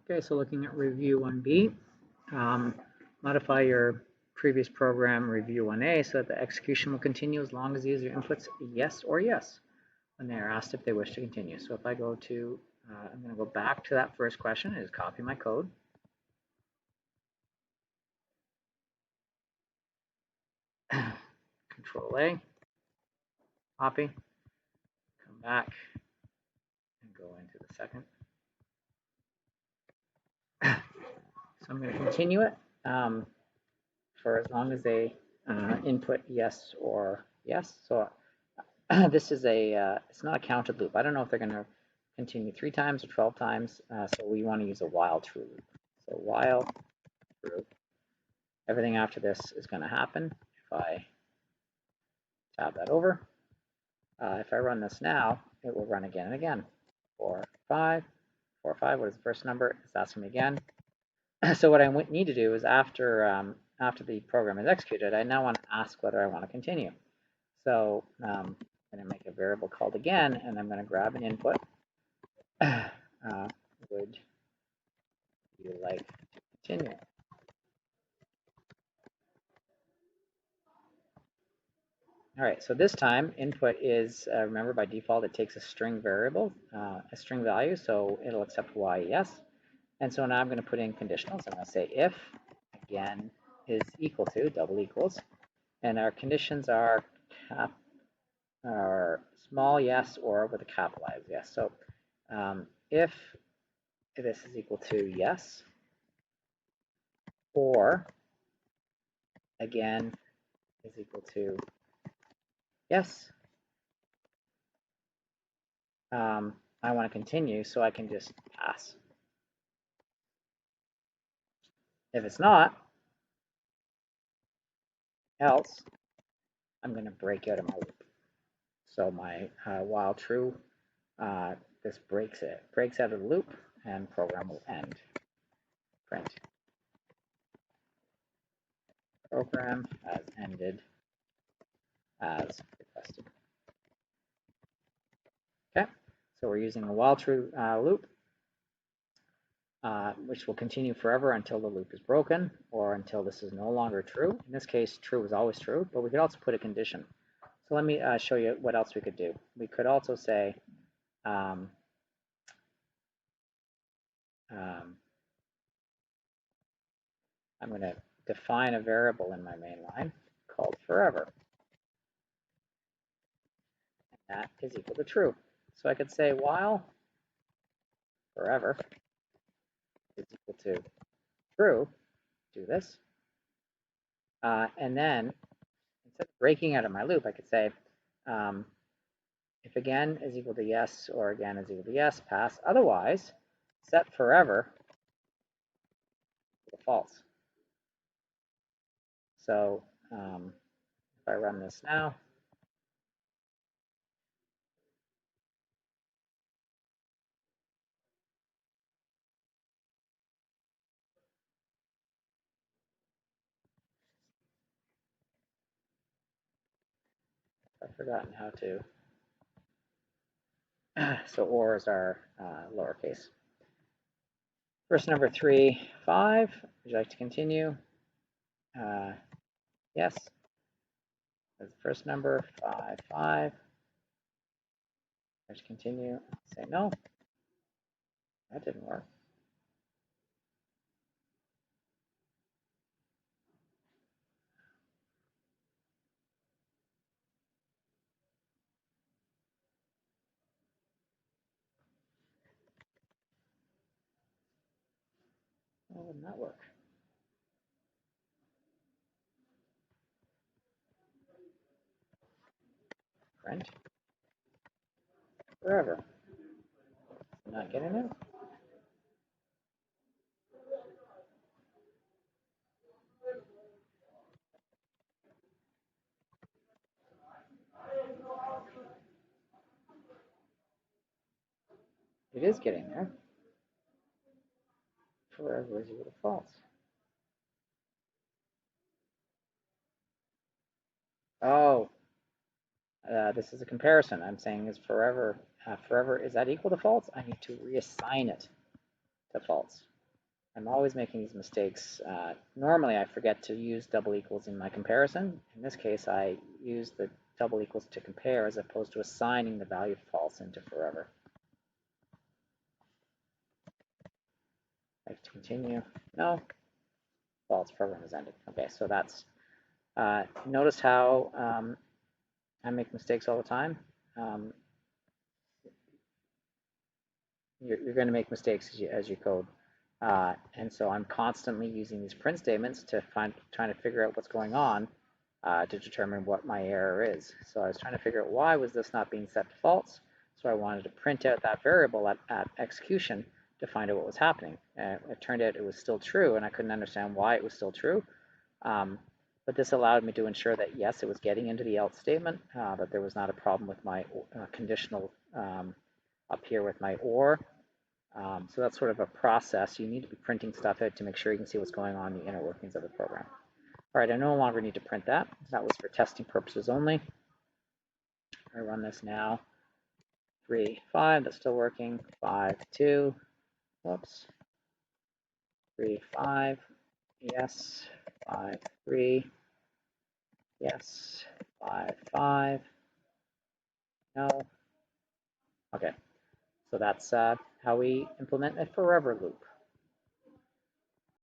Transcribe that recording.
Okay, so looking at review 1b, modify your previous program review 1a so that the execution will continue as long as the user inputs yes or yes when they are asked if they wish to continue. So if I go to, I'm going to go back to that first question and just copy my code. Control A, copy, come back, and go into the second. So I'm going to continue it for as long as they input yes or yes. So this is it's not a counted loop. I don't know if they're going to continue 3 times or 12 times. So we want to use a while true loop. So while true, everything after this is going to happen. If I tab that over, if I run this now, it will run again and again. 4, 5, 4, 5. What is the first number? It's asking me again. So what I need to do is after the program is executed, I now want to ask whether I want to continue. So I'm going to make a variable called again, and I'm going to grab an input. Would you like to continue? All right, so this time input is, remember by default it takes a string variable, a string value, so it'll accept y yes. And so now I'm going to put in conditionals. I'm going to say if again is equal to double equals, and our conditions are small yes or with a capitalized yes. So if this is equal to yes, or again is equal to yes, I want to continue, so I can just pass. If it's not, else, I'm going to break out of my loop. So my while true, this breaks out of the loop, and program will end. Print. Program has ended as requested. Okay, so we're using a while true loop, which will continue forever until the loop is broken or until this is no longer true. In this case, true is always true, but we could also put a condition. So let me show you what else we could do. We could also say, I'm going to define a variable in my main line called forever. And that is equal to true. So I could say while forever is equal to true, do this. And then instead of breaking out of my loop, I could say if again is equal to yes or again is equal to yes, pass. Otherwise, set forever to false. So if I run this now, I've forgotten how to. So ors are lowercase. First number 3, 5. Would you like to continue? Yes. That's the first number, 5, 5. Let's continue. Say no. That didn't work. Why wouldn't that work? Print forever. Not getting it? It is getting there. Forever is equal to false. Oh, this is a comparison. I'm saying is forever. Forever, is that equal to false? I need to reassign it to false. I'm always making these mistakes. Normally, I forget to use double equals in my comparison. In this case, I use the double equals to compare as opposed to assigning the value false into forever. Like to continue. No. False, program has ended. Okay, so that's, notice how I make mistakes all the time. You're going to make mistakes as you code. And so I'm constantly using these print statements to trying to figure out what's going on to determine what my error is. So I was trying to figure out why was this not being set to false. So I wanted to print out that variable at execution to find out what was happening. It turned out it was still true, and I couldn't understand why it was still true. But this allowed me to ensure that, yes, it was getting into the else statement, that there was not a problem with my conditional up here with my or. So that's sort of a process. You need to be printing stuff out to make sure you can see what's going on in the inner workings of the program. All right, I no longer need to print that. That was for testing purposes only. I run this now. 3, 5, that's still working. 5, 2, whoops. 3, 5, yes. 5, 3, yes. 5, 5, no. Okay, so that's how we implement a forever loop.